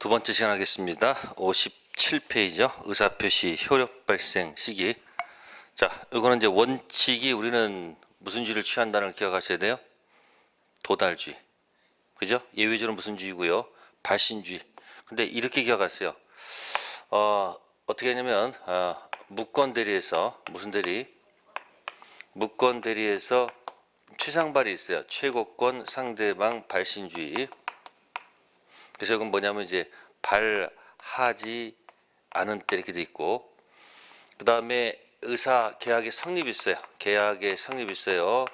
두 번째 시간 하겠습니다. 57페이지죠. 의사표시 효력 발생 시기. 자, 이거는 이제 원칙이 우리는 무슨 주의를 취한다는 걸 기억하셔야 돼요. 도달주의. 그죠? 예외주는 무슨 주의고요? 발신주의. 근데 이렇게 기억하세요. 어떻게 하냐면 무권 대리에서 무슨 대리? 무권 대리에서 최상발이 있어요. 최고권 상대방 발신주의. 그래서 이건 뭐냐면 이제 발하지 않은 때 이렇게 돼 있고, 그 다음에 의사 계약의 성립이 있어요. 계약의 성립이 있어요.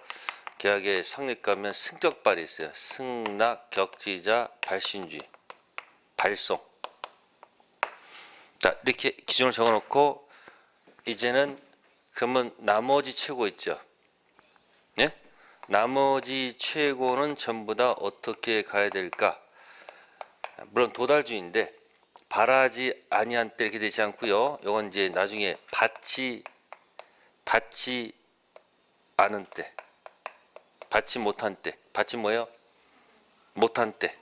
계약의 성립 가면 승격발이 있어요. 승낙, 격지자, 발신주의, 발송. 자, 이렇게 기준을 적어놓고 이제는 그러면 나머지 최고 있죠. 예? 나머지 최고는 전부 다 어떻게 가야 될까? 물론 도달주의인데 바라지 아니한 때 이렇게 되지 않고요. 이건 이제 나중에 받지 않은 때, 받지 못한 때, 받지 뭐예요? 못한 때.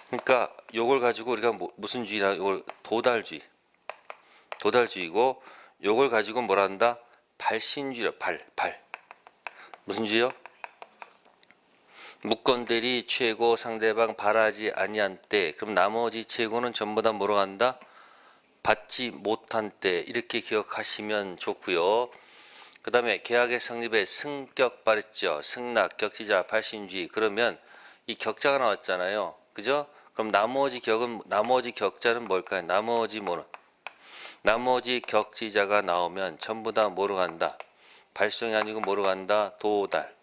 그러니까 요걸 가지고 우리가 무슨 주의라, 이걸 도달주의고, 요걸 가지고 뭐라 한다? 발신주의라. 발 무슨 주의요? 무권 대리 최고 상대방 바라지 아니한 때. 그럼 나머지 최고는 전부 다 뭐로 간다? 받지 못한 때. 이렇게 기억하시면 좋고요. 그 다음에 계약의 성립에 승격발 있죠. 승낙, 격지자, 발신주의. 그러면 이 격자가 나왔잖아요. 그죠? 그럼 나머지 격자는 뭘까요? 나머지 격지자가 나오면 전부 다 뭐로 간다? 발송이 아니고 뭐로 간다? 도달.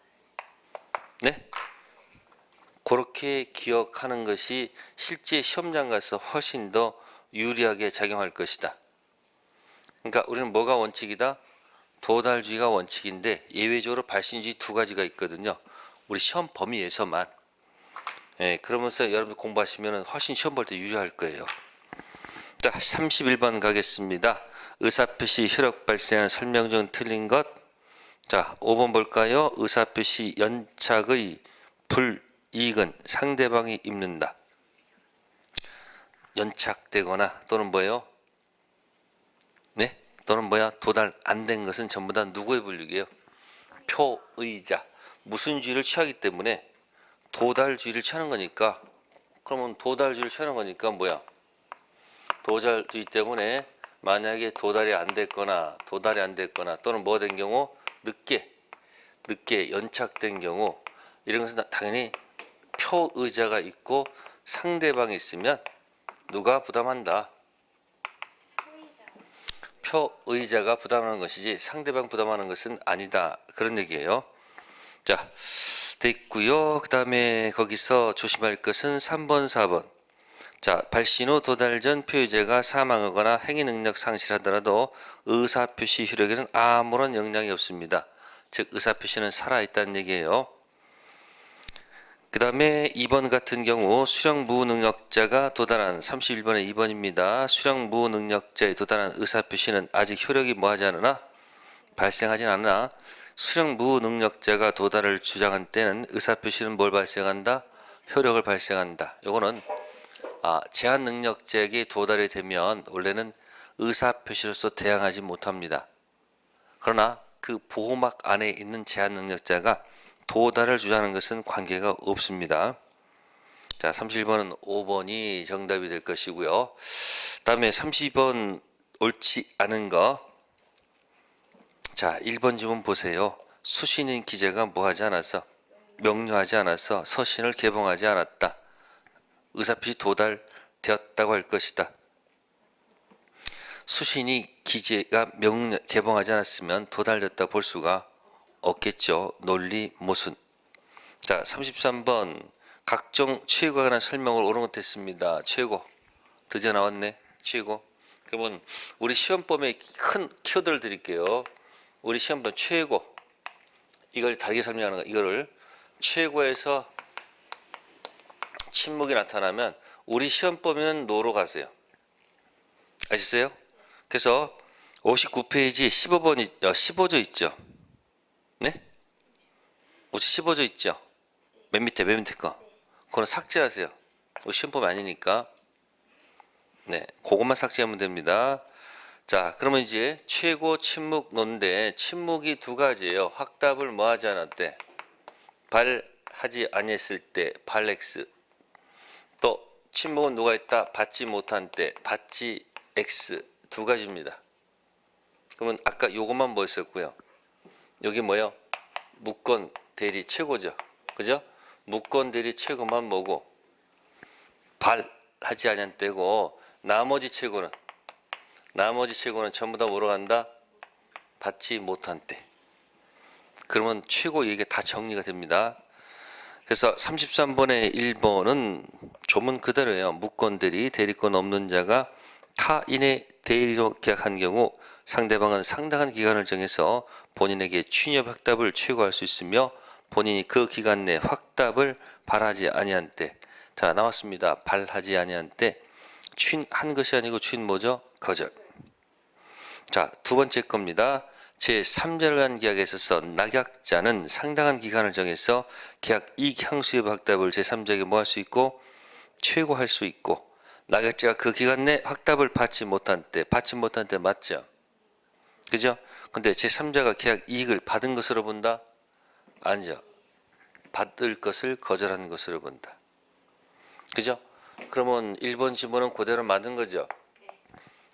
네? 그렇게 기억하는 것이 실제 시험장 가서 훨씬 더 유리하게 작용할 것이다. 그러니까 우리는 뭐가 원칙이다? 도달주의가 원칙인데 예외적으로 발신주의 두 가지가 있거든요. 우리 시험 범위에서만. 예, 그러면서 여러분 공부하시면 훨씬 시험 볼 때 유리할 거예요. 자, 31번 가겠습니다. 의사표시 효력 발생하는 설명 중 틀린 것. 자, 5번 볼까요? 의사표시 연착의 불이익은 상대방이 입는다. 연착되거나 또는 뭐예요? 네? 또는 뭐야? 도달 안 된 것은 전부 다 누구의 불이익이에요? 표의자. 무슨 주의를 취하기 때문에 도달주의를 취하는 거니까, 그러면 도달주의를 취하는 거니까 뭐야? 도달주의 때문에 만약에 도달이 안 됐거나 또는 뭐 된 경우 늦게 연착된 경우, 이런 것은 당연히 표의자가 있고 상대방이 있으면 누가 부담한다? 표의자가 부담하는 것이지 상대방 부담하는 것은 아니다. 그런 얘기예요. 자, 됐고요. 그 다음에 거기서 조심할 것은 3번, 4번. 자, 발신 후 도달 전 표의자가 사망하거나 행위 능력 상실하더라도 의사표시 효력에는 아무런 영향이 없습니다. 즉 의사표시는 살아있다는 얘기예요. 그 다음에 2번 같은 경우 수령 무능력자가 도달한 31번의 2번입니다. 수령 무능력자에 도달한 의사표시는 아직 효력이 뭐하지 않으나 발생하진 않으나 수령 무능력자가 도달을 주장한 때는 의사표시는 뭘 발생한다? 효력을 발생한다. 요거는 제한 능력자에게 도달이 되면 원래는 의사표시로서 대항하지 못합니다. 그러나 그 보호막 안에 있는 제한 능력자가 도달을 주장하는 것은 관계가 없습니다. 자, 31번은 5번이 정답이 될 것이고요. 다음에 32번 옳지 않은 거. 자, 1번 지문 보세요. 수신인 기재가 뭐하지 않아서, 명료하지 않아서 서신을 개봉하지 않았다. 의사표시 도달되었다고 할 것이다. 수신이 기재가 개봉하지 않았으면 도달됐다 볼 수가 없겠죠. 논리 모순. 자, 33번 각종 최고에 관한 설명을 옳은 것 했습니다. 최고 드디어 나왔네. 최고. 그러면 우리 시험범위에 큰 키워드를 드릴게요. 우리 시험범 최고, 이걸 다르게 설명하는 거. 이거를 최고에서 침묵이 나타나면 우리 시험범위는 노로 가세요. 아시겠어요? 그래서 59페이지 15조 있죠. 네? 혹시 15조 있죠? 맨 밑에 거. 그거는 삭제하세요. 시험범위 아니니까. 네, 그것만 삭제하면 됩니다. 자, 그러면 이제 최고 침묵 논데 침묵이 두 가지예요. 확답을 뭐 하지 않았대? 발하지 아니했을 때 발 X. 또 침묵은 누가 있다? 받지 못한 때 받지 X. 두 가지입니다. 그러면 아까 요것만 뭐 있었고요. 여기 뭐요? 무건 대리 최고죠. 그죠? 무건 대리 최고만 뭐고 발하지 아니한 때고 나머지 최고는 전부 다 뭐로 간다? 받지 못한 때. 그러면 최고 이게 다 정리가 됩니다. 그래서 33번의 1번은 조문 그대로예요. 무건 대리, 대리권 없는 자가 타인의 대리로 계약한 경우 상대방은 상당한 기간을 정해서 본인에게 취업 확답을 최고할 수 있으며 본인이 그 기간 내 확답을 발하지 아니한 때. 자, 나왔습니다. 발하지 아니한 때. 취한 것이 아니고 취는 뭐죠? 거절. 자, 두 번째 겁니다. 제3자를 간 계약에 있어서 낙약자는 상당한 기간을 정해서 계약 이익 향수의 확답을 제3자에게 뭐 할 수 있고 최고할 수 있고 낙약자가 그 기간 내 확답을 받지 못한 때 맞죠? 그죠? 근데 제3자가 계약 이익을 받은 것으로 본다? 아니죠. 받을 것을 거절한 것으로 본다. 그죠? 그러면 1번 지문은 그대로 맞은 거죠?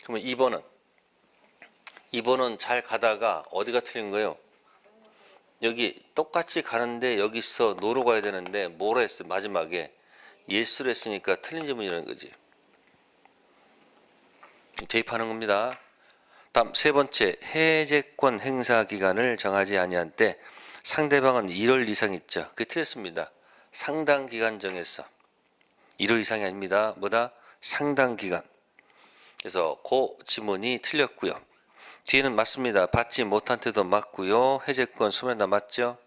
그러면 2번은 잘 가다가 어디가 틀린 거예요? 여기 똑같이 가는데 여기서 노로 가야 되는데 뭐로 했어? 마지막에 예스로 했으니까 틀린 지문이라는 거지. 대입하는 겁니다. 다음 세 번째, 해제권 행사 기간을 정하지 아니한 때 상대방은 1월 이상 있죠. 그게 틀렸습니다. 상당 기간 정했어. 1월 이상이 아닙니다. 뭐다? 상당 기간. 그래서 그 지문이 틀렸고요. 뒤에는 맞습니다. 받지 못한 때도 맞고요. 해제권 소멸다 맞죠?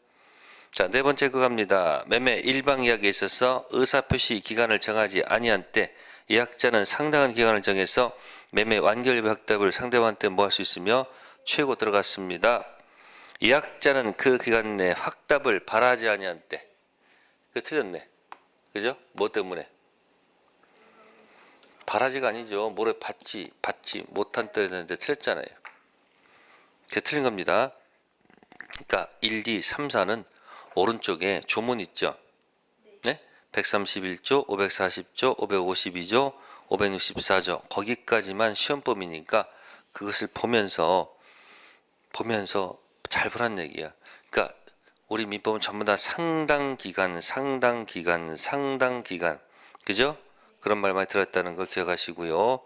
자, 네 번째 거 갑니다. 매매 일방 이야기에 있어서 의사표시 기간을 정하지 아니한 때 예약자는 상당한 기간을 정해서 매매 완결 확답을 상대방한테 뭐 할 수 있으며 최고 들어갔습니다. 예약자는 그 기간 내 확답을 바라지 아니한 때. 그 틀렸네. 그죠? 뭐 때문에? 바라지가 아니죠. 뭐를 받지 못한 때였는데 틀렸잖아요. 그게 틀린 겁니다. 그러니까 1, 2, 3, 4는 오른쪽에 조문 있죠. 네? 131조, 540조, 552조, 564조 거기까지만 시험범위니까 그것을 보면서 잘 보란 얘기야. 그러니까 우리 민법은 전부 다 상당 기간. 그죠? 그런 말 많이 들었다는 거 기억하시고요.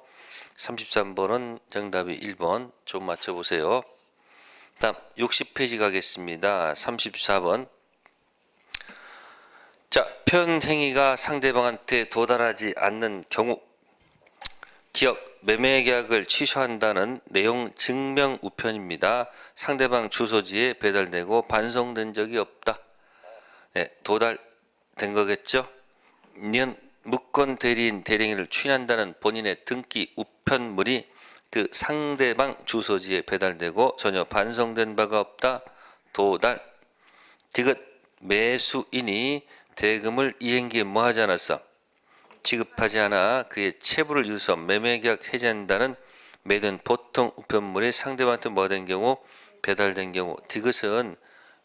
33번은 정답이 1번. 좀 맞춰보세요. 다음 60페이지 가겠습니다. 34번. 자, 표현행위가 상대방한테 도달하지 않는 경우 기업 매매 계약을 취소한다는 내용 증명 우편입니다. 상대방 주소지에 배달되고 반송된 적이 없다. 네, 도달된 거겠죠? 년 무권 대리인 대리인을 추인한다는 본인의 등기 우편물이 그 상대방 주소지에 배달되고 전혀 반송된 바가 없다. 도달. 디귿 매수인이 대금을 이행기에 뭐 하지 않았어? 지급하지 않아 그의 체부를 이루어서 매매계약 해제한다는 매든 보통 우편물이 상대방한테 뭐 된 경우? 배달된 경우. 디귿은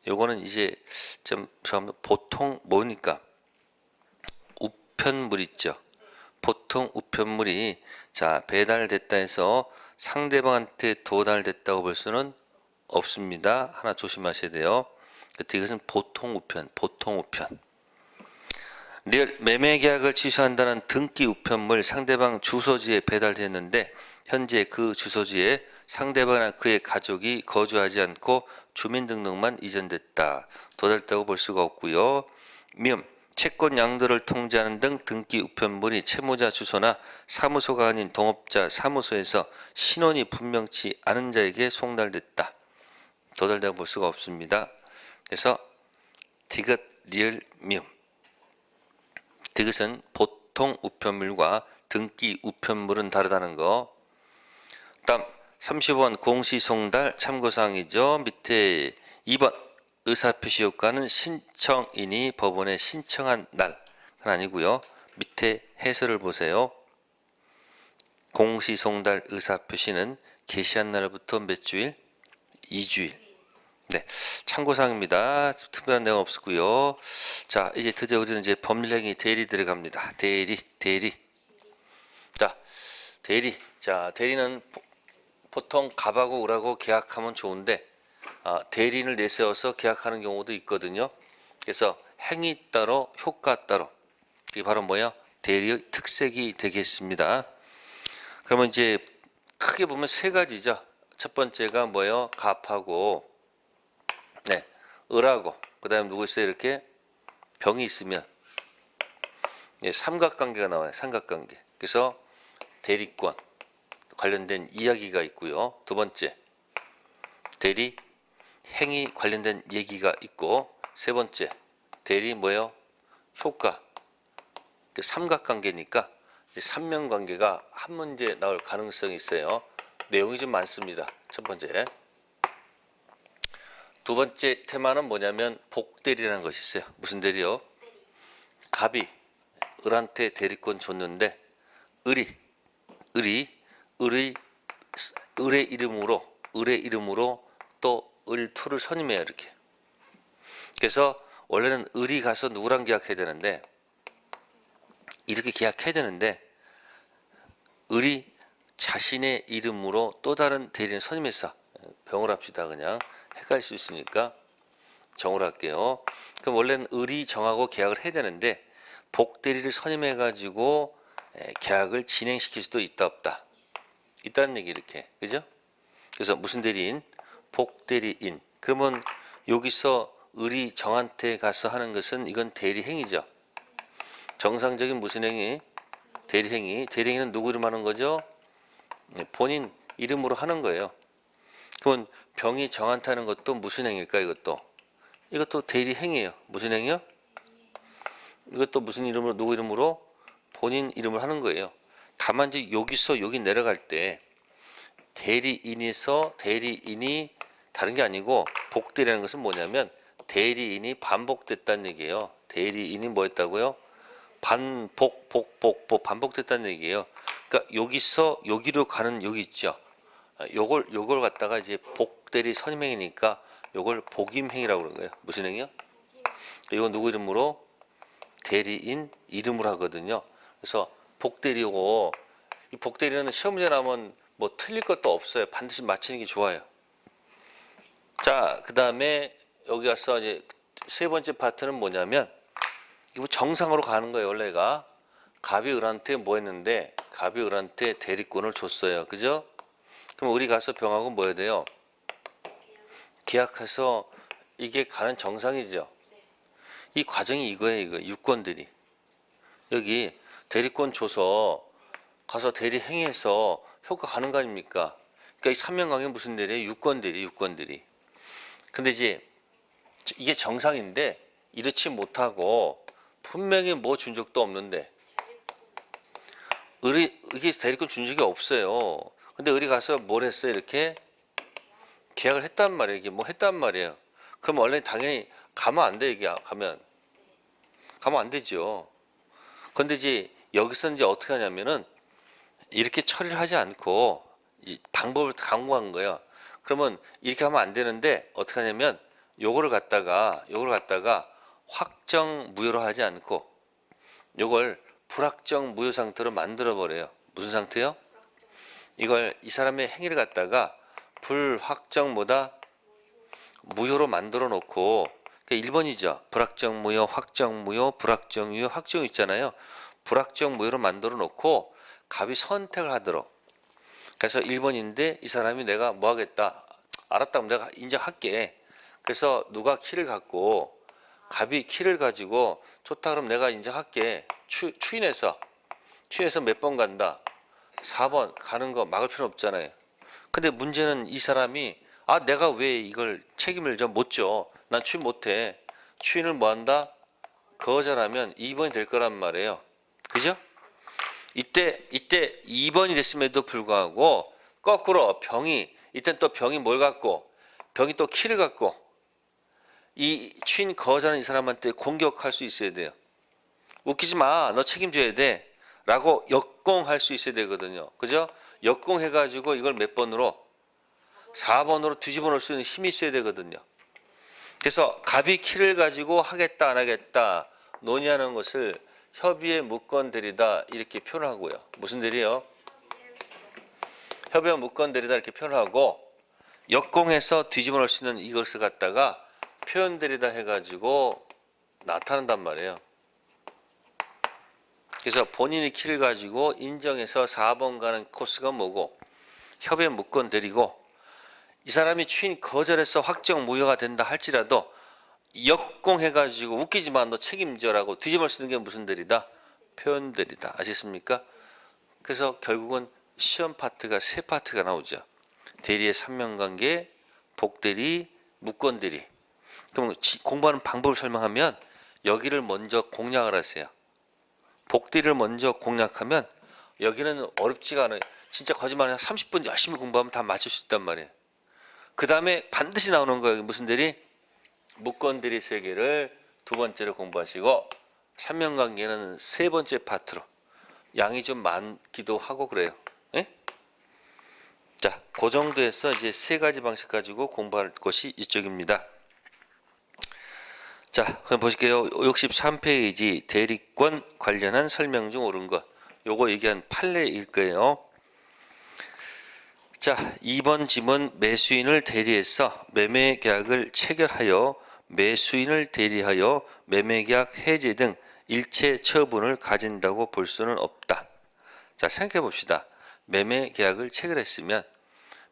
요거는 이제 좀 보통 뭐니까? 우편물 있죠. 보통 우편물이 자 배달됐다 해서 상대방한테 도달됐다고 볼 수는 없습니다. 하나 조심하셔야 돼요. 이것은 보통 우편. 매매 계약을 취소한다는 등기 우편물 상대방 주소지에 배달됐는데 현재 그 주소지에 상대방이나 그의 가족이 거주하지 않고 주민등록만 이전됐다. 도달했다고 볼 수가 없고요. 미음 채권 양도를 통지하는 등 등기 우편물이 채무자 주소나 사무소가 아닌 동업자 사무소에서 신원이 분명치 않은 자에게 송달됐다. 도달되고 볼 수가 없습니다. 그래서 디귿, 리을, 미음. 디귿은 보통 우편물과 등기 우편물은 다르다는 거. 다음 30번 공시송달 참고사항이죠. 밑에 2번 의사표시 효과는 신청인이 법원에 신청한 날은 아니고요. 밑에 해설을 보세요. 공시송달 의사표시는 개시한 날부터 몇 주일? 2주일. 네, 참고사항입니다. 특별한 내용 없었고요. 자, 이제 드디어 우리는 이제 법률행위 대리 들어갑니다. 대리. 자, 대리. 자, 대리는 보통 갑하고 을하고 계약하면 좋은데 대리인을 내세워서 계약하는 경우도 있거든요. 그래서 행위 따로 효과 따로. 이게 바로 뭐야? 대리의 특색이 되겠습니다. 그러면 이제 크게 보면 세 가지죠. 첫 번째가 뭐예요? 갑하고 네, 을하고 그다음에 누구 있어요? 이렇게 병이 있으면 예, 삼각관계가 나와요. 삼각관계. 그래서 대리권 관련된 이야기가 있고요. 두 번째 대리 행위 관련된 얘기가 있고 세 번째 대리 뭐예요? 효과. 삼각관계니까 삼면관계가 한 문제 나올 가능성이 있어요. 내용이 좀 많습니다. 첫 번째. 두 번째 테마는 뭐냐면 복대리라는 것이 있어요. 무슨 대리요? 갑이 을한테 대리권 줬는데 을의 이름으로 또 을투를 선임해요. 이렇게. 그래서 원래는 을이 가서 누구랑 계약해야 되는데 이렇게 계약해야 되는데 을이 자신의 이름으로 또 다른 대리인 선임해서 병을 합시다. 그냥 헷갈릴 수 있으니까 정을 할게요. 그럼 원래는 을이 정하고 계약을 해야 되는데 복대리를 선임해 가지고 계약을 진행시킬 수도 있다 없다. 있다는 얘기 이렇게. 그죠? 그래서 무슨 대리인? 복대리인. 그러면 여기서 을이 정한테 가서 하는 것은 이건 대리행위죠. 정상적인 무슨 행위? 대리행위. 대리행위는 누구 이름 하는 거죠? 본인 이름으로 하는 거예요. 그건 병이 정한테 하는 것도 무슨 행위일까? 이것도 대리행위예요. 무슨 행위요? 이것도 무슨 이름으로 누구 이름으로? 본인 이름을 하는 거예요. 다만 이제 여기서 여기 내려갈 때 대리인이 다른 게 아니고 복대리라는 것은 뭐냐면 대리인이 반복됐다는 얘기예요. 대리인이 뭐 했다고요? 반복됐다는 얘기예요. 그러니까 여기서 여기로 가는 여기 있죠. 요걸 갖다가 이제 복대리 선임행위니까 요걸 복임행위라고 그러는 거예요. 무슨 행위요? 이건 누구 이름으로? 대리인 이름으로 하거든요. 그래서 복대리고 이 복대리는 시험 문제 나오면 뭐 틀릴 것도 없어요. 반드시 맞히는 게 좋아요. 자, 그다음에 여기 가서 이제 세 번째 파트는 뭐냐면 이거 정상으로 가는 거예요. 원래가 갑이 을한테 뭐 했는데 갑이 을한테 대리권을 줬어요. 그죠? 그럼 을이 가서 병하고 뭐 해야 돼요? 계약해서 이게 가는 정상이죠. 이 과정이 이거예요. 이거 유권들이 여기 대리권 줘서 가서 대리 행위해서 효과 가는 거 아닙니까? 그러니까 이 삼면관계 무슨 대리예요? 유권들이. 근데 이제 이게 정상인데 이렇지 못하고 분명히 뭐 준 적도 없는데 을이 이게 대리권 준 적이 없어요. 근데 을이 가서 뭘 했어요? 이렇게 계약을 했단 말이에요. 이게 뭐 했단 말이에요. 그럼 원래 당연히 가면 안 돼. 이게 가면 안 되죠. 근데 이제 여기서 이제 어떻게 하냐면은 이렇게 처리를 하지 않고 이 방법을 강구한 거예요. 그러면 이렇게 하면 안 되는데 어떻게 하냐면 요거를 갖다가 확정 무효로 하지 않고 요걸 불확정 무효 상태로 만들어 버려요. 무슨 상태요? 이걸 이 사람의 행위를 갖다가 불확정 무효로 만들어 놓고 그러니까 1번이죠. 불확정 무효, 확정 무효, 불확정 무효, 확정 있잖아요. 불확정 무효로 만들어 놓고 갑이 선택을 하도록. 그래서 1번인데 이 사람이 내가 뭐 하겠다. 알았다. 내가 인정할게. 그래서 누가 키를 갖고 갑이 키를 가지고 좋다 그럼 내가 인정할게. 추인해서 몇 번 간다. 4번 가는 거 막을 필요는 없잖아요. 근데 문제는 이 사람이 내가 왜 이걸 책임을 좀 못 져. 난 추인 못해. 추인을 뭐 한다? 거절하면 2번이 될 거란 말이에요. 그죠? 이때 2번이 됐음에도 불구하고 거꾸로 이땐 또 병이 뭘 갖고 병이 또 키를 갖고 이 추인 거절하는 이 사람한테 공격할 수 있어야 돼요. 웃기지 마. 너 책임져야 돼. 라고 역공할 수 있어야 되거든요. 그죠? 역공해가지고 이걸 몇 번으로? 4번으로 뒤집어 놓을 수 있는 힘이 있어야 되거든요. 그래서 갑이 키를 가지고 하겠다 안 하겠다 논의하는 것을 협의의 무건 대리다 이렇게 표현하고요. 무슨 대리요? 협의의 무건 대리다 이렇게 표현하고 역공해서 뒤집어 놓을 수 있는 이것을 갖다가 표현 대리다 해가지고 나타난단 말이에요. 그래서 본인이 키를 가지고 인정해서 4번 가는 코스가 뭐고 협의 무건 대리고 이 사람이 추인 거절해서 확정 무효가 된다 할지라도 역공해가지고 웃기지만 너 책임져라고 뒤집어 쓰는 게 무슨 대리다? 표현 대리다. 아시겠습니까? 그래서 결국은 시험 파트가 세 파트가 나오죠. 대리의 삼면관계, 복대리, 무건대리. 그럼 공부하는 방법을 설명하면 여기를 먼저 공략을 하세요. 복대리를 먼저 공략하면 여기는 어렵지가 않아요. 진짜 거짓말 한 30분 열심히 공부하면 다 맞출 수 있단 말이에요. 그 다음에 반드시 나오는 거예요. 무슨 대리? 무건대리 세 개를 두 번째로 공부하시고 삼면관계는 세 번째 파트로 양이 좀 많기도 하고 그래요. 예? 자, 그 정도에서 이제 세 가지 방식 가지고 공부할 것이 이쪽입니다. 자, 그럼 보실게요. 63페이지 대리권 관련한 설명 중 옳은 것. 요거 얘기한 판례일 거예요. 자, 2번 지문 매수인을 대리해서 매매계약을 체결하여 매수인을 대리하여 매매계약 해제 등 일체 처분을 가진다고 볼 수는 없다. 자, 생각해 봅시다. 매매계약을 체결했으면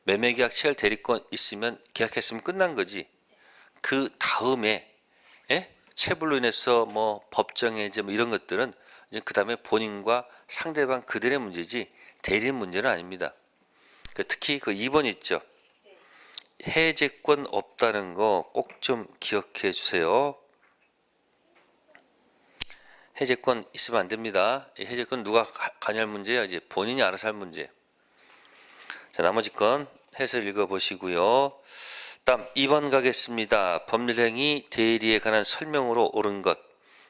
매매계약 체결 대리권 있으면 계약했으면 끝난 거지. 그 다음에 체불로 인해서 뭐 법정해제 뭐 이런 것들은 이제 그 다음에 본인과 상대방 그들의 문제지 대리인 문제는 아닙니다. 특히 그 2번 있죠. 해제권 없다는 거 꼭 좀 기억해 주세요. 해제권 있으면 안 됩니다. 해제권 누가 관여할 문제예요? 이제 본인이 알아서 할 문제. 자, 나머지 건 해서 읽어 보시고요. 다음 2번 가겠습니다. 법률행위 대리에 관한 설명으로 옳은 것.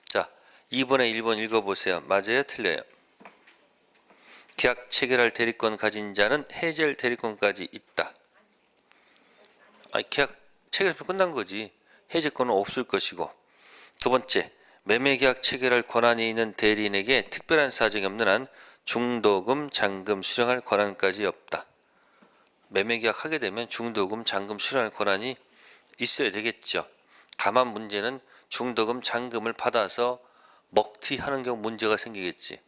자, 2번에 1번 읽어 보세요. 맞아요? 틀려요? 계약 체결할 대리권 가진 자는 해제할 대리권까지 있다. 계약 체결하면 끝난 거지. 해제권은 없을 것이고. 두 번째, 매매계약 체결할 권한이 있는 대리인에게 특별한 사정이 없는 한 중도금, 잔금 수령할 권한까지 없다. 매매계약 하게 되면 중도금, 잔금 수령할 권한이 있어야 되겠죠. 다만 문제는 중도금, 잔금을 받아서 먹튀하는 경우 문제가 생기겠지.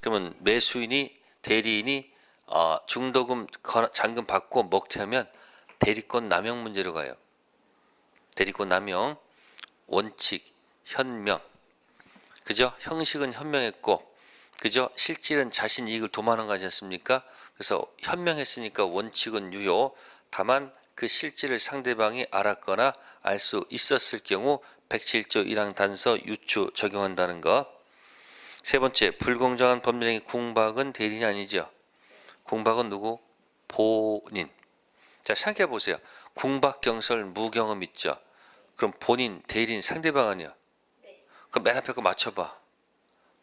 그러면 매수인이 대리인이 중도금, 잔금 받고 먹튀하면 대리권 남용 문제로 가요. 대리권 남용, 원칙, 현명. 그죠? 형식은 현명했고, 그죠? 실질은 자신 이익을 도모하는 거 아니지 않습니까? 그래서 현명했으니까 원칙은 유효. 다만 그 실질을 상대방이 알았거나 알 수 있었을 경우 107조 1항 단서 유추 적용한다는 것. 세 번째, 불공정한 법률행위 궁박은 대리인이 아니죠. 궁박은 누구? 본인. 자, 생각해 보세요. 궁박, 경설, 무경험 있죠. 그럼 본인, 대리인, 상대방 아니야. 그럼 맨 앞에 거 맞춰봐.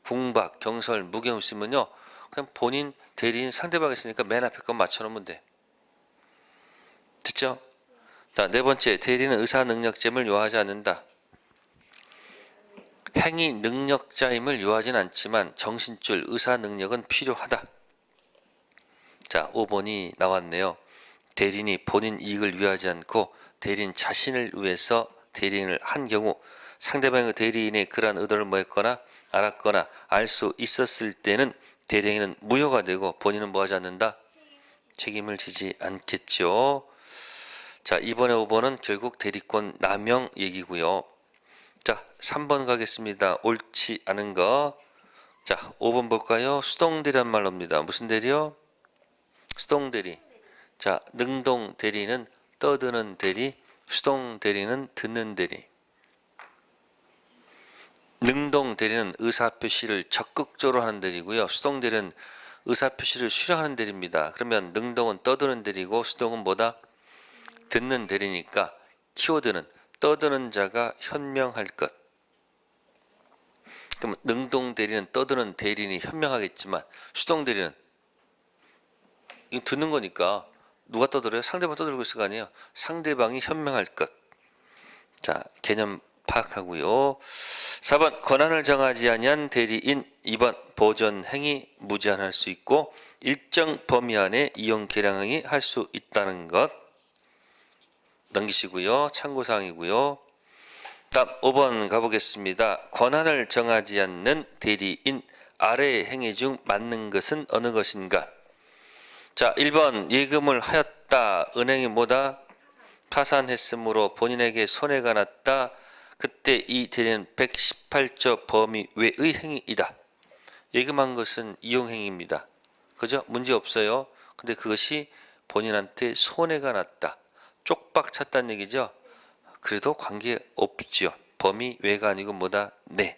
궁박, 경설, 무경험 있으면요. 그냥 본인, 대리인, 상대방 있으니까 맨 앞에 거 맞춰놓으면 돼. 됐죠? 자, 네 번째, 대리인은 의사 능력점을 요하지 않는다. 행위 능력자임을 요하진 않지만 정신줄 의사 능력은 필요하다. 자, 5번이 나왔네요. 대리인이 본인 이익을 위하지 않고 대리인 자신을 위해서 대리인을 한 경우 상대방의 대리인의 그러한 의도를 뭐했거나 알았거나 알 수 있었을 때는 대리인은 무효가 되고 본인은 뭐하지 않는다? 책임을 지지 않겠죠. 자, 이번에 5번은 결국 대리권 남용 얘기고요. 자, 3번 가겠습니다. 옳지 않은 거. 자, 5번 볼까요? 수동대리란 말로입니다. 무슨 대리요? 수동대리. 자, 능동 대리는 떠드는 대리, 수동 대리는 듣는 대리. 능동 대리는 의사표시를 적극적으로 하는 대리고요. 수동 대리는 의사표시를 수령하는 대리입니다. 그러면 능동은 떠드는 대리고 수동은 뭐다? 듣는 대리니까 키워드는 떠드는 자가 현명할 것. 그럼 능동 대리는 떠드는 대리인이 현명하겠지만 수동 대리는 이거 듣는 거니까 누가 떠들어요? 상대방 떠들고 있을 거 아니에요. 상대방이 현명할 것. 자, 개념 파악하고요. 4번 권한을 정하지 아니한 대리인. 2번 보존 행위 무제한할 수 있고 일정 범위 안에 이용 계량 행위 할 수 있다는 것 넘기시고요. 참고사항이고요. 다음 5번 가보겠습니다. 권한을 정하지 않는 대리인. 아래의 행위 중 맞는 것은 어느 것인가? 자, 1번 예금을 하였다. 은행이 뭐다? 파산했으므로 본인에게 손해가 났다. 그때 이 대리는 118조 범위 외의 행위이다. 예금한 것은 이용행위입니다. 그죠? 문제 없어요. 근데 그것이 본인한테 손해가 났다. 쪽박 찼다는 얘기죠. 그래도 관계 없죠. 범위 외가 아니고 뭐다? 네.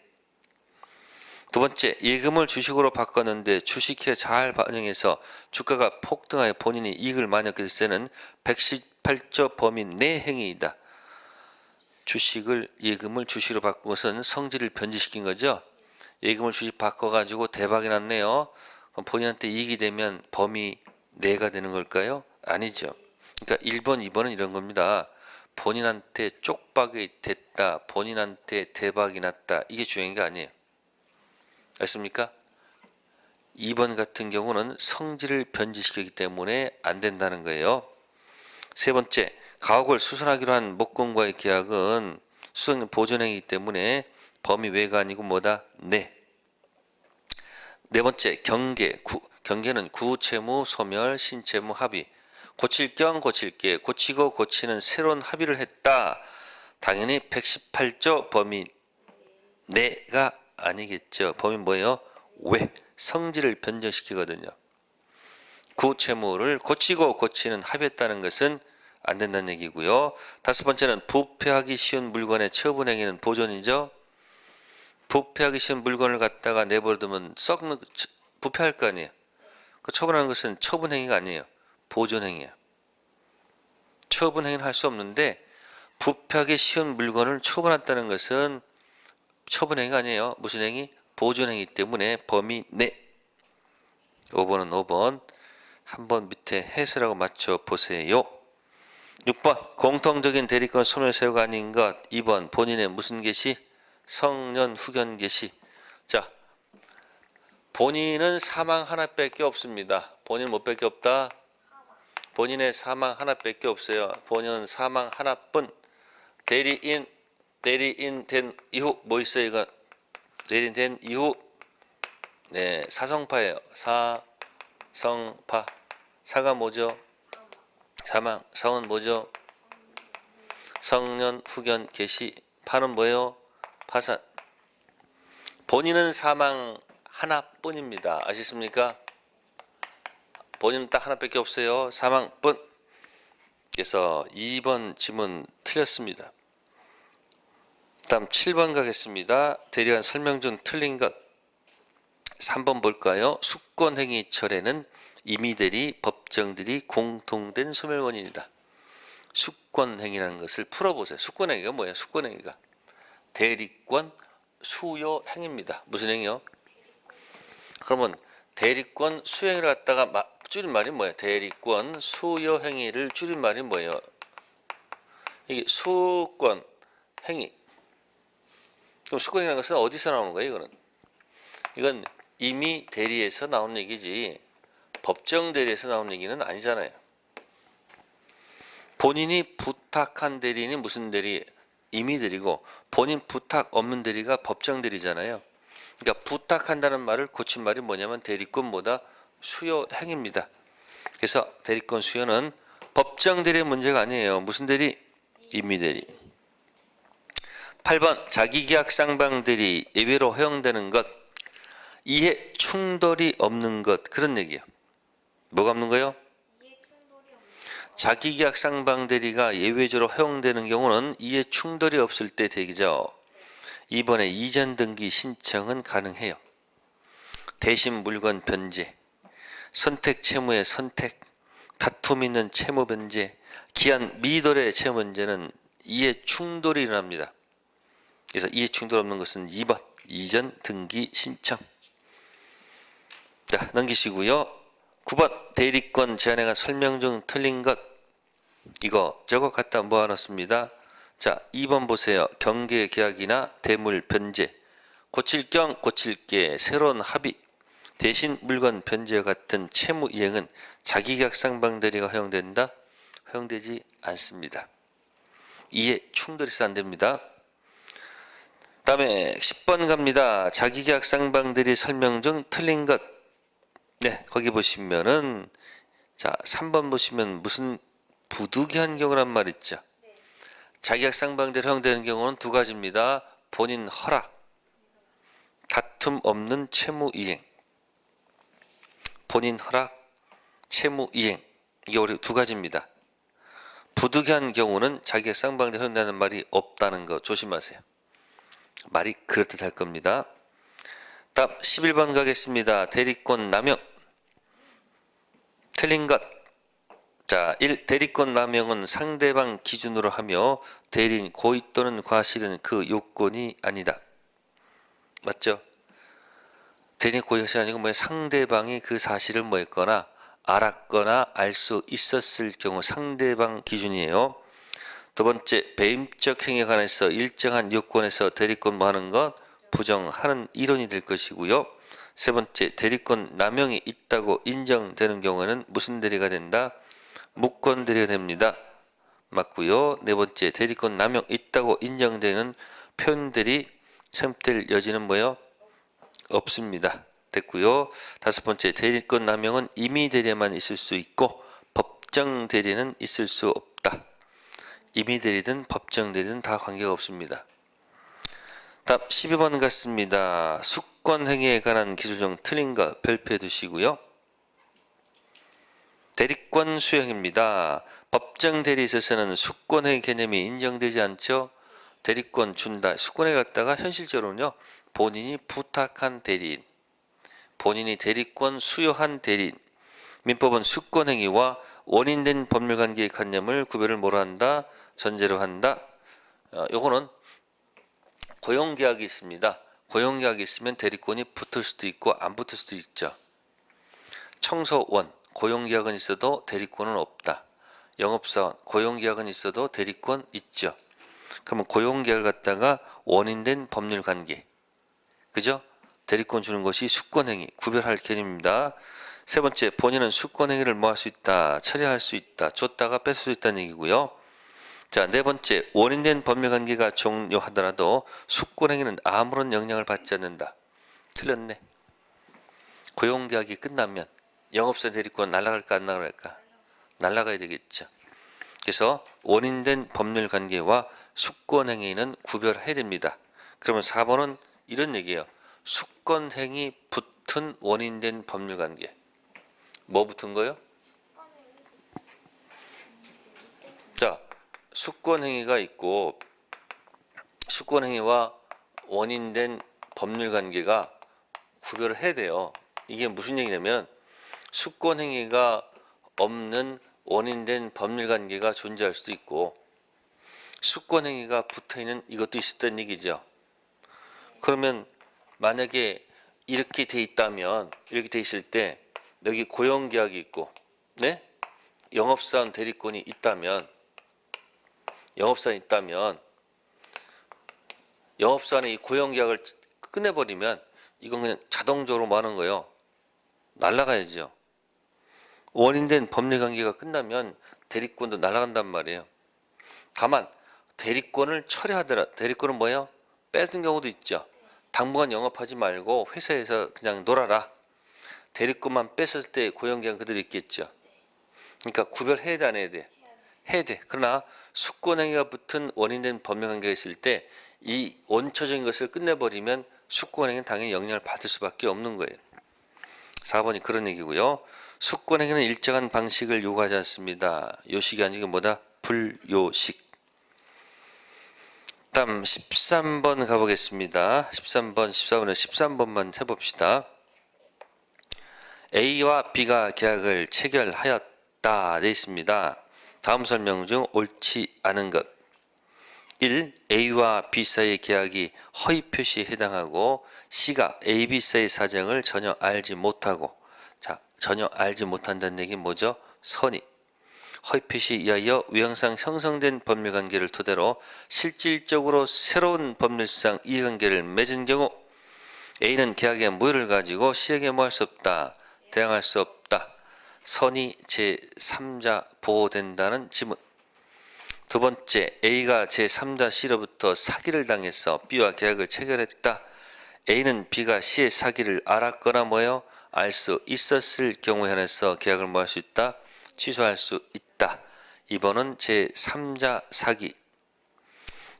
두 번째, 예금을 주식으로 바꿨는데 주식회 잘 반영해서 주가가 폭등하여 본인이 이익을 많이 얻게 될 때는 118조 범위 내 행위이다. 예금을 주식으로 바꾼 것은 성질을 변질시킨 거죠. 예금을 주식 바꿔가지고 대박이 났네요. 그럼 본인한테 이익이 되면 범위 내가 되는 걸까요? 아니죠. 그러니까 1번, 2번은 이런 겁니다. 본인한테 쪽박이 됐다. 본인한테 대박이 났다. 이게 중요한 게 아니에요. 알습니까? 2번 같은 경우는 성질을 변질시키기 때문에 안 된다는 거예요. 세 번째, 가옥을 수선하기로 한 목공과의 계약은 수선 보존행위이기 때문에 범위 외가 아니고 뭐다? 네. 네 번째, 경계는 구채무, 소멸, 신채무, 합의. 고칠 겸 고칠게, 고치고 고치는 새로운 합의를 했다. 당연히 118조 범위 내가 아니겠죠. 범위 뭐예요? 왜? 성질을 변경시키거든요. 구채무를 고치고 고치는 합의했다는 것은 안 된다는 얘기고요. 다섯 번째는 부패하기 쉬운 물건의 처분행위는 보존이죠. 부패하기 쉬운 물건을 갖다가 내버려두면 부패할 거 아니에요. 그 처분하는 것은 처분행위가 아니에요. 보존행위예요. 처분행위는 할 수 없는데 부패하기 쉬운 물건을 처분했다는 것은 처분행위가 아니에요. 무슨 행위? 보존행위 때문에 범위 내. 5번은 5번. 한번 밑에 해설하고 맞춰 보세요. 6번 공통적인 대리권 소멸사유가 아닌 것. 2번 본인의 무슨 계시? 성년 후견 계시. 자, 본인은 사망 하나밖에 없습니다. 본인 뭐 밖에 없다? 본인의 사망 하나밖에 없어요. 본인은 사망 하나뿐. 대리인 된 이후 뭐 있어요? 이거 대리인 된 이후 네, 사성파예요. 사성파. 사가 뭐죠? 사망. 성은 뭐죠? 성년 후견 계시. 파는 뭐예요? 파산. 본인은 사망 하나뿐입니다. 아시습니까? 본인은 딱 하나밖에 없어요. 사망뿐. 그래서 2번 지문 틀렸습니다. 다음 7번 가겠습니다. 대리관 설명 중 틀린 것. 3번 볼까요? 수권행위철에는 임의대리, 법정들이 공통된 소멸원인이다. 수권행위라는 것을 풀어보세요. 수권행위가 뭐예요? 수권행위가 대리권 수요행위입니다. 무슨 행위요? 그러면 대리권 수행을 갖다가 줄임말이 뭐예요? 대리권 수요행위를 줄임말이 뭐예요? 이게 수권 행위. 그럼 수권이라는 것은 어디서 나오는 거예요? 이건 이미 대리에서 나온 얘기지 법정 대리에서 나온 얘기는 아니잖아요. 본인이 부탁한 대리인이 무슨 대리? 임의 대리고 본인 부탁 없는 대리가 법정 대리잖아요. 그러니까 부탁한다는 말을 고친 말이 뭐냐면 대리권보다 수요 행위입니다. 그래서 대리권 수요는 법정 대리의 문제가 아니에요. 무슨 대리? 임의 대리. 8번 자기계약 쌍방 대리 예외로 허용되는 것. 이해 충돌이 없는 것. 그런 얘기예요. 뭐가 없는 거예요? 자기계약 쌍방 대리가 예외적으로 허용되는 경우는 이해 충돌이 없을 때 되죠. 이번에 이전 등기 신청은 가능해요. 대신 물건 변제, 선택 채무의 선택, 다툼 있는 채무 변제, 기한 미도의 채무 변제는 이해 충돌이 일어납니다. 그래서 이해 충돌 없는 것은 2번. 이전 등기 신청. 자, 넘기시고요. 9번 대리권 제한에 관한 설명 중 틀린 것. 이거 저거 갖다 모아놨습니다. 자, 2번 보세요. 경계 계약이나 대물 변제, 고칠 경 고칠게 새로운 합의, 대신 물건 변제와 같은 채무 이행은 자기계약 상방 대리가 허용된다? 허용되지 않습니다. 이에 충돌해서 안 됩니다. 다음에 10번 갑니다. 자기계약 상방 대리 설명 중 틀린 것. 네, 거기 보시면은 자, 3번 보시면 무슨 부득이한 경우란 말 있죠. 자기계약 상방대리 허용되는 경우는 두 가지입니다. 본인 허락, 다툼 없는 채무 이행. 본인 허락, 채무 이행. 이게 우리 두 가지입니다. 부득이한 경우는 자기계약 상방대리 허용되는 말이 없다는 거 조심하세요. 말이 그럴듯할 겁니다. 다음 11번 가겠습니다. 대리권 남용. 틀린 것. 자, 1. 대리권 남용은 상대방 기준으로 하며 대리인 고의 또는 과실은 그 요건이 아니다. 맞죠? 대리인 고의 과실이 아니고 뭐 상대방이 그 사실을 뭐 했거나 알았거나 알 수 있었을 경우 상대방 기준이에요. 두 번째, 배임적 행위에 관해서 일정한 요건에서 대리권 뭐 하는 것 부정하는 이론이 될 것이고요. 세 번째, 대리권 남용이 있다고 인정되는 경우에는 무슨 대리가 된다? 무권 대리가 됩니다. 맞고요. 네 번째, 대리권 남용 있다고 인정되는 표현 대리 선택될 여지는 뭐요? 없습니다. 됐고요. 다섯 번째, 대리권 남용은 임의 대리에만 있을 수 있고 법정 대리는 있을 수 없다. 임의 대리든 법정 대리든 다 관계가 없습니다. 다음 12번 같습니다. 수권 행위에 관한 기술 중 틀린 거 별표해 두시고요. 대리권 수행입니다. 법정 대리에 있어서는 수권행위 개념이 인정되지 않죠. 대리권 준다. 수권행위 갖다가 현실적으로는요. 본인이 부탁한 대리인, 본인이 대리권 수여한 대리인. 민법은 수권행위와 원인된 법률관계의 관념을 구별을 뭐로 한다? 전제로 한다. 요거는 고용계약이 있습니다. 고용계약이 있으면 대리권이 붙을 수도 있고 안 붙을 수도 있죠. 청소원, 고용계약은 있어도 대리권은 없다. 영업사원, 고용계약은 있어도 대리권 있죠. 그러면 고용계약을 갖다가 원인된 법률관계, 그죠? 대리권 주는 것이 수권행위, 구별할 개념입니다. 세 번째, 본인은 수권행위를 뭐 할 수 있다? 처리할 수 있다. 줬다가 뺄 수 있다는 얘기고요. 자, 네 번째, 원인된 법률관계가 종료하더라도 수권행위는 아무런 영향을 받지 않는다. 틀렸네. 고용계약이 끝나면 영업사 대리권 날아갈까 안 날아갈까? 날아가야 되겠죠. 그래서 원인된 법률관계와 수권행위는 구별해야 됩니다. 그러면 4번은 이런 얘기예요. 수권행위 붙은 원인된 법률관계. 뭐 붙은 거요? 자, 수권행위가 있고 수권행위와 원인된 법률관계가 구별을 해야 돼요. 이게 무슨 얘기냐면 수권행위가 없는 원인된 법률관계가 존재할 수도 있고 수권행위가 붙어있는 이것도 있었다는 얘기죠. 그러면 만약에 이렇게 돼 있다면, 이렇게 돼 있을 때 여기 고용계약이 있고, 네? 영업사원 대리권이 있다면, 영업사원이 있다면 영업사원이 이 고용계약을 끝내버리면 이건 그냥 자동적으로 뭐 하는 거예요? 날아가야죠. 원인된 법률관계가 끝나면 대리권도 날아간단 말이에요. 다만 대리권을 처리하더라. 대리권은 뭐예요? 뺏은 경우도 있죠. 당분간 영업하지 말고 회사에서 그냥 놀아라. 대리권만 뺏을 때 고용계약은 그대로 있겠죠. 그러니까 구별해야 돼, 안 해야 돼? 해야 돼. 그러나 수권행위가 붙은 원인된 법률관계가 있을 때 이 원초적인 것을 끝내버리면 수권행위는 당연히 영향을 받을 수밖에 없는 거예요. 4번이 그런 얘기고요. 수권행위는 일정한 방식을 요구하지 않습니다. 요식이 아니고 뭐다? 불요식. 다음 13번 가보겠습니다. 13번만 해봅시다. A와 B가 계약을 체결하였다 돼 있습니다. 다음 설명 중 옳지 않은 것. 1. A와 B 사이의 계약이 허위 표시에 해당하고 C가 A, B 사이의 사정을 전혀 알지 못하고, 자, 전혀 알지 못한다는 얘기는 뭐죠? 선의. 허위 표시에 의하여 외형상 형성된 법률관계를 토대로 실질적으로 새로운 법률상 이해관계를 맺은 경우 A는 계약의 무효를 가지고 C에게 뭐 할 수 없다? 대항할 수 없다. 선의 제3자 보호된다는 지문. 두 번째, A가 제3자 C로부터 사기를 당해서 B와 계약을 체결했다. A는 B가 C의 사기를 알았거나 뭐요? 알 수 있었을 경우에 한해서 계약을 뭐 할 수 있다? 취소할 수 있다. 2번은 제3자 사기.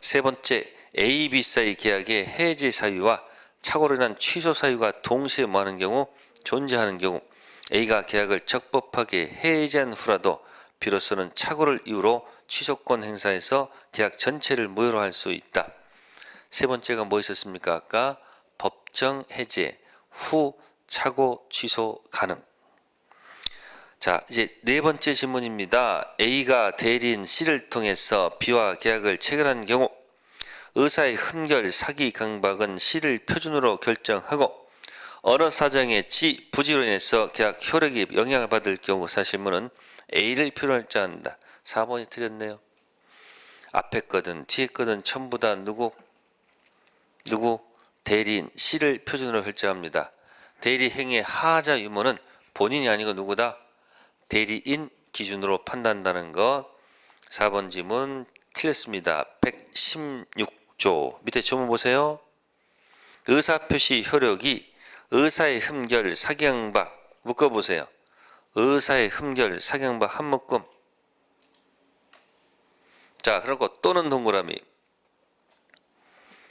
세 번째, A, B 사이 계약의 해제 사유와 착오로 인한 취소 사유가 동시에 뭐하는 경우? 존재하는 경우 A가 계약을 적법하게 해제한 후라도 B로서는 착오를 이유로 취소권 행사해서 계약 전체를 무효로 할 수 있다. 세 번째가 뭐 있었습니까? 아까 법정 해제 후 착오 취소 가능. 자, 이제 네 번째 질문입니다. A가 대리인 C를 통해서 B와 계약을 체결한 경우 의사의 흠결, 사기, 강박은 C를 표준으로 결정하고 어느 사정의 부지로 인해서 계약 효력이 영향을 받을 경우 사실문은 A를 필요로 결정한다. 4번이 틀렸네요. 앞에 거든 뒤에 거든 전부 다 누구? 대리인 C를 표준으로 결정합니다. 대리 행위의 하자 유무는 본인이 아니고 누구다? 대리인 기준으로 판단한다는 것. 4번 지문 틀렸습니다. 116조 밑에 조문 보세요. 의사표시 효력이 의사의 흠결, 사기강박 묶어보세요. 의사의 흠결, 사기강박 한 묶음. 자, 그리고 또는 동그라미.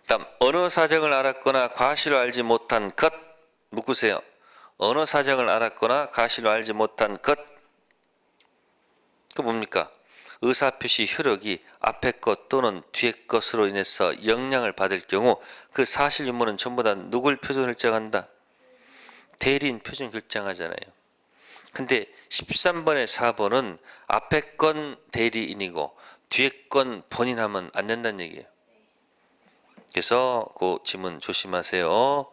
다음 어느 사정을 알았거나 과실을 알지 못한 것 묶으세요. 어느 사정을 알았거나 과실을 알지 못한 것. 그 뭡니까? 의사표시 효력이 앞에 것 또는 뒤에 것으로 인해서 영향을 받을 경우 그 사실 유무는 전부 다 누굴 표준 결정한다? 대리인 표준 결정하잖아요. 근데 13번에 4번은 앞에 건 대리인이고 뒤에 건 본인 하면 안 된다는 얘기예요. 그래서 그 지문 조심하세요.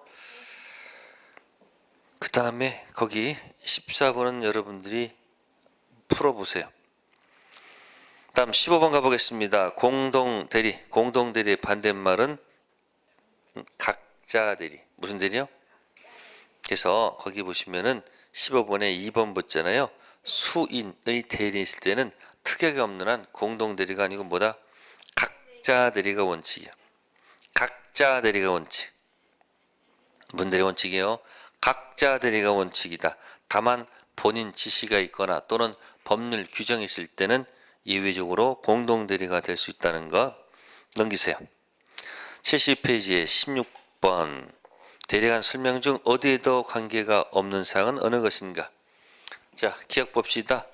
그 다음에 거기 14번은 여러분들이 풀어보세요. 다음 15번 가보겠습니다. 공동대리. 공동대리의 반대말은 각자 대리. 무슨 대리요? 그래서 거기 보시면은 15번에 2번 붙잖아요. 수인의 대리인 있을 때는 특약이 없는 한 공동대리가 아니고 뭐다? 각자 대리가 원칙이야. 각자 대리가 원칙. 무슨 대리 원칙이에요? 각자 대리가 원칙이다. 다만 본인 지시가 있거나 또는 법률 규정이 있을 때는 예외적으로 공동대리가 될 수 있다는 것 넘기세요. 70페이지에 16번 대리간 설명 중 어디에도 관계가 없는 사항은 어느 것인가? 자, 기억 봅시다.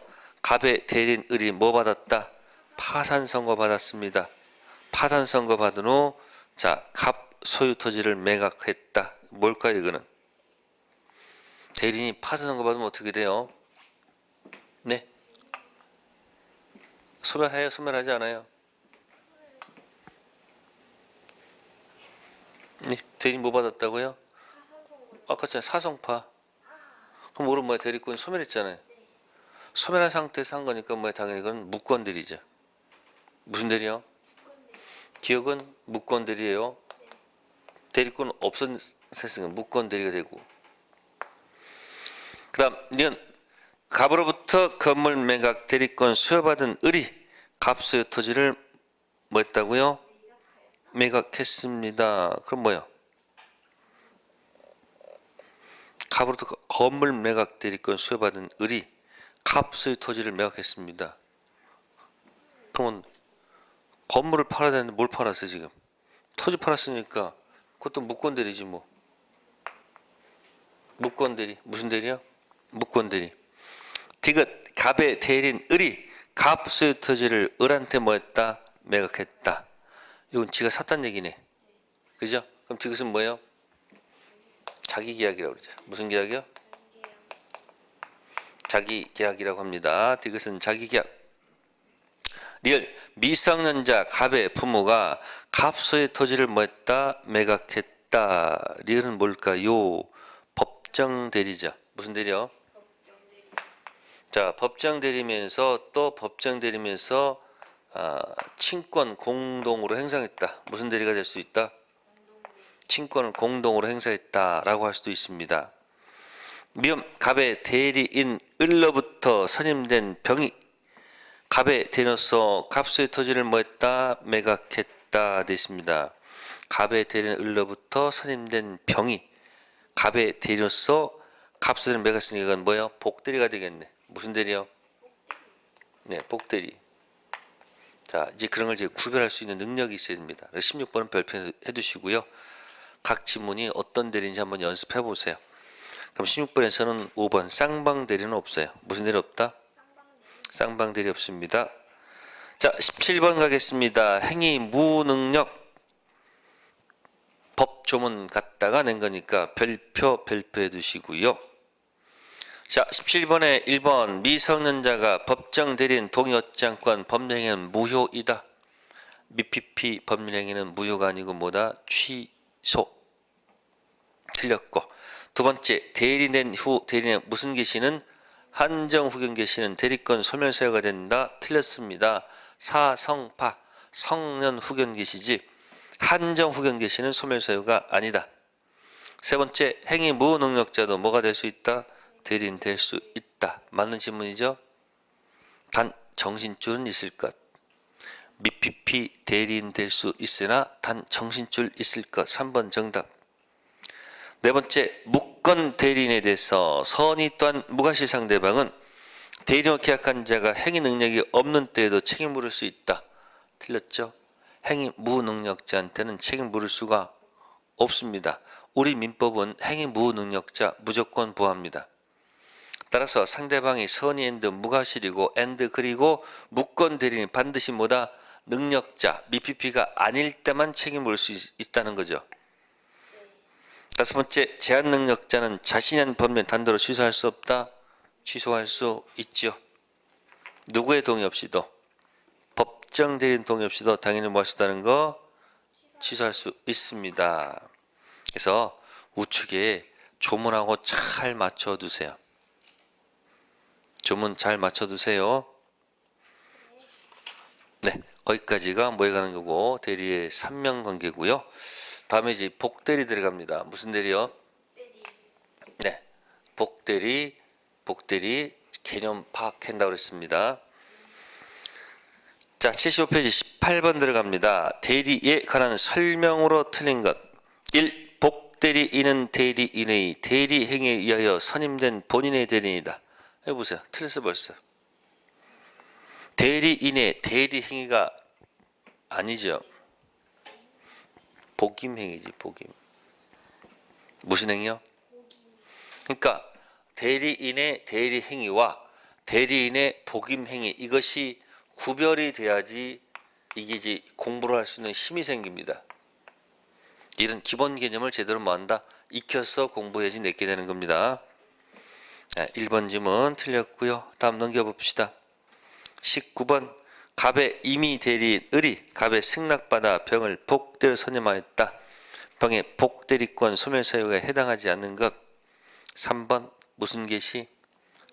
갑의 대리인 을이 뭐 받았다? 파산 선고 받았습니다. 파산 선고 받은 후 자, 갑 소유 토지를 매각했다. 뭘까요, 이거는? 대리인이 파산 선고 받으면 어떻게 돼요? 네? 소멸해요? 소멸하지 않아요? 네, 대리인 뭐 받았다고요? 아까 전에 사성파. 그럼 오른 뭐야? 대리권 소멸했잖아요. 소멸한 상태에서 한 거니까 뭐야? 당연히 그건 무권 대리죠. 무슨 대리요? 기억은 무권 대리예요. 대리권 없었으니까 무권 대리가 되고. 그 다음 니은 갑으로부터 건물 매각 대리권 수여받은 을이 갑 소유 토지를 뭐 했다고요? 매각했습니다. 그럼 뭐요? 갑으로부터 건물 매각 대리권 수여받은 을이 갑 소유 토지를 매각했습니다. 그러면 건물을 팔아야 되는데 뭘 팔았어요 지금? 토지 팔았으니까 그것도 무권대리지 뭐. 무권대리. 무슨 대리야? 무권대리. 디귿 갑의 대리인 을이 갑 소유 토지를 을한테 뭐 했다? 매각했다. 이건 지가 샀단 얘기네. 그죠? 그럼 디귿은 뭐예요? 자기 계약이라고 그러죠. 무슨 계약이요? 자기 계약이라고 합니다. 디귿은 자기 계약. 리을 미성년자 갑의 부모가 갑소의 토지를 뭐했다? 매각했다. 리을은 뭘까요? 법정 대리죠. 무슨 대리요? 자, 법정 대리면서 또 법정 대리면서 친권 공동으로 행사했다. 무슨 대리가 될 수 있다? 친권을 공동으로 행사했다라고 할 수도 있습니다. 미음 갑의 대리인 을로부터 선임된 병이 갑의 대리인으로서 갑소의 토지를 뭐했다? 매각했다 됐습니다. 갑의 대리인 을로부터 선임된 병이 갑의 대리인으로서 갑소를 매각했으니까 이건 뭐예요? 복대리가 되겠네. 무슨 대리요? 네, 복대리. 자, 이제 그런 걸 이제 구별할 수 있는 능력이 있어야 됩니다. 16번은 별표해 두시고요. 각 지문이 어떤 대리인지 한번 연습해 보세요. 그럼 16번에서는 5번 쌍방 대리는 없어요. 무슨 대리 없다? 쌍방 대리 없습니다. 자, 17번 가겠습니다. 행위 무능력 법조문 갖다가 낸 거니까 별표해 두시고요. 자, 17번에 1번 미성년자가 법정 대리인 동의 얻지 않고 법령행위는 무효이다. 미피피 법령행위는 무효가 아니고 뭐다? 취소. 틀렸고, 두 번째 대리된 후 대리인의 무슨 개시는 한정 후견 개시는 대리권 소멸사유가 된다. 틀렸습니다. 사성파 성년 후견 개시지 한정 후견 개시는 소멸사유가 아니다. 세 번째 행위 무능력자도 뭐가 될 수 있다? 대리인 될 수 있다. 맞는 질문이죠. 단 정신줄은 있을 것. 미피피 대리인 될 수 있으나 단 정신줄 있을 것. 3번 정답. 네 번째 무권 대리인에 대해서 선의 또한 무과실 상대방은 대리인으로 계약한 자가 행위 능력이 없는 때에도 책임 물을 수 있다. 틀렸죠. 행위 무능력자한테는 책임 물을 수가 없습니다. 우리 민법은 행위 무능력자 무조건 보호합니다. 따라서 상대방이 선의 앤드 무과실이고 앤드 그리고 무권 대리인이 반드시 뭐다? 능력자 미피피가 아닐 때만 책임 물을 수 있다는 거죠. 다섯 번째 제한 능력자는 자신이 한 법률 단도로 취소할 수 없다. 취소할 수 있죠. 누구의 동의 없이도 법정 대리인 동의 없이도 당연히 뭐 할 수 있다는 거 취소할 수 있습니다. 그래서 우측에 조문하고 잘 맞춰두세요. 조문 잘 맞춰두세요. 네, 거기까지가 뭐에 가는 거고 대리의 삼명관계고요. 다음에 이제 복대리 들어갑니다. 무슨 대리요? 네, 복대리 개념 파악한다고 그랬습니다. 자, 75페이지 18번 들어갑니다. 대리에 관한 설명으로 틀린 것. 1. 복대리인은 대리인의 대리 행위에 의하여 선임된 본인의 대리인이다. 해보세요. 틀렸어 벌써. 대리인의 대리 행위가 아니죠. 복임 행위지, 복임. 무슨 행위요? 그러니까 대리인의 대리 행위와 대리인의 복임 행위 이것이 구별이 돼야지 이게 이제 공부를 할 수 있는 힘이 생깁니다. 이런 기본 개념을 제대로 뭐한다? 익혀서 공부해야지 내게 되는 겁니다. 1번 질문 틀렸고요. 다음 넘겨봅시다. 19번 갑의 임의 대리인 을이 갑의 승낙받아 병을 복대로 선임하였다. 병의 복대리권 소멸사유에 해당하지 않는 것. 3번 무슨 개시?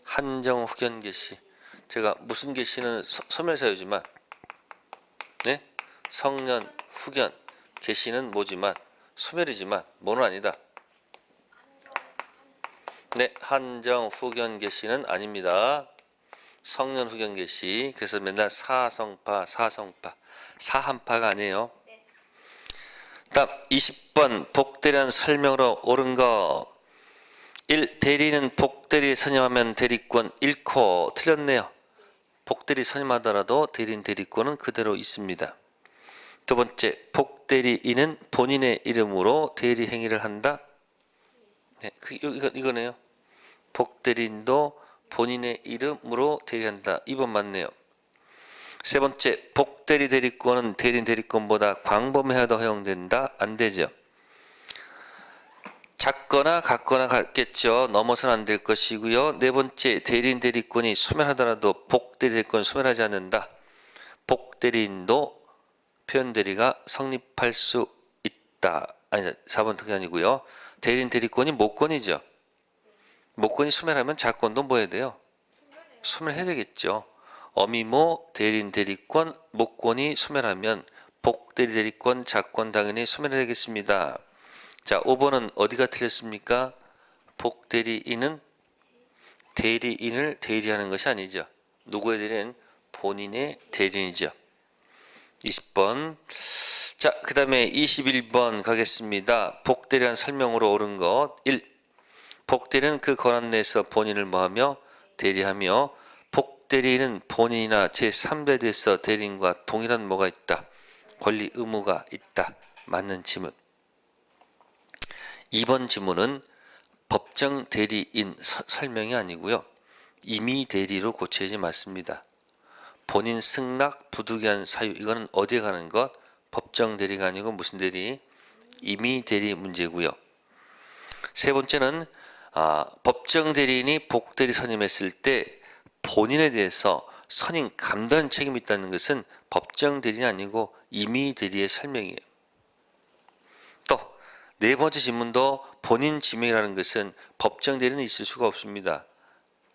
한정 후견 개시. 제가 무슨 개시는 소멸사유지만 네? 성년 후견 개시는 뭐지만 소멸이지만 뭐는 아니다. 네, 한정 후견 개시는 아닙니다. 성년 후견 개시. 그래서 맨날 사성파 사한파가 아니에요. 다음 20번 복대리한 설명으로 옳은 거. 1. 대리는 복대리 선임하면 대리권 잃고. 틀렸네요. 복대리 선임하더라도 대리인 대리권은 그대로 있습니다. 두 번째 복대리인은 본인의 이름으로 대리 행위를 한다. 네, 이거네요. 복대리인도 본인의 이름으로 대리한다. 2번 맞네요. 세 번째 복대리 대리권은 대리인 대리권보다 광범위하게 허용된다. 안 되죠. 작거나 같거나 같겠죠. 넘어서는 안 될 것이고요. 네 번째 대리인 대리권이 소멸하더라도 복대리 대리권 소멸하지 않는다. 복대리인도 표현대리가 성립할 수 있다. 아니 4번 그게 아니고요. 대리인 대리권이 모권이죠. 모권이 소멸하면 자권도 뭐 해야 돼요? 소멸해야 되겠죠. 어미모 대리인 대리권 모권이 소멸하면 복대리 대리권 자권 당연히 소멸해야 되겠습니다. 자 5번은 어디가 틀렸습니까? 복대리인은 대리인을 대리하는 것이 아니죠. 누구의 대리인? 본인의 대리인이죠. 20번. 자, 그 다음에 21번 가겠습니다. 복대리한 설명으로 옳은 것. 1. 복대리는 그 권한 내에서 본인을 뭐하며? 대리하며 복대리인은 본인이나 제3대에서 대리인과 동일한 뭐가 있다? 권리 의무가 있다. 맞는 지문. 2번 지문은 법정 대리인 설명이 아니고요. 임의 대리로 고쳐야지 맞습니다. 본인 승낙 부득이한 사유 이거는 어디에 가는 것? 법정 대리가 아니고 무슨 대리? 임의 대리 문제고요. 세 번째는 법정 대리인이 복대리 선임했을 때 본인에 대해서 선임 감단 책임이 있다는 것은 법정 대리는 아니고 임의 대리의 설명이에요. 또 네 번째 질문도 본인 지명이라는 것은 법정 대리는 있을 수가 없습니다.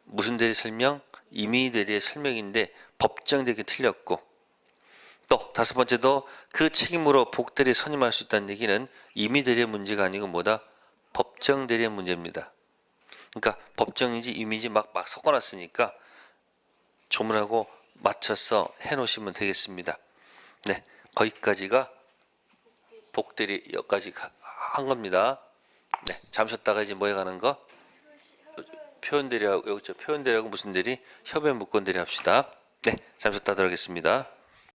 무슨 대리 설명? 임의 대리의 설명인데 법정 대리가 틀렸고 또 다섯 번째도 그 책임으로 복대리 선임할 수 있다는 얘기는 임의 대리의 문제가 아니고 뭐다? 법정 대리의 문제입니다. 그러니까 법정인지 임의인지 막 섞어놨으니까 조문하고 맞춰서 해놓으시면 되겠습니다. 네, 거기까지가 복대리 여기까지 한 겁니다. 네, 잠 쉬었다가 이제 뭐 해가는 거? 표현대리하고 여기 표현대리하고 무슨 대리? 협의 무권 대리 합시다. 네, 잠시 쉬었다 들어가겠습니다.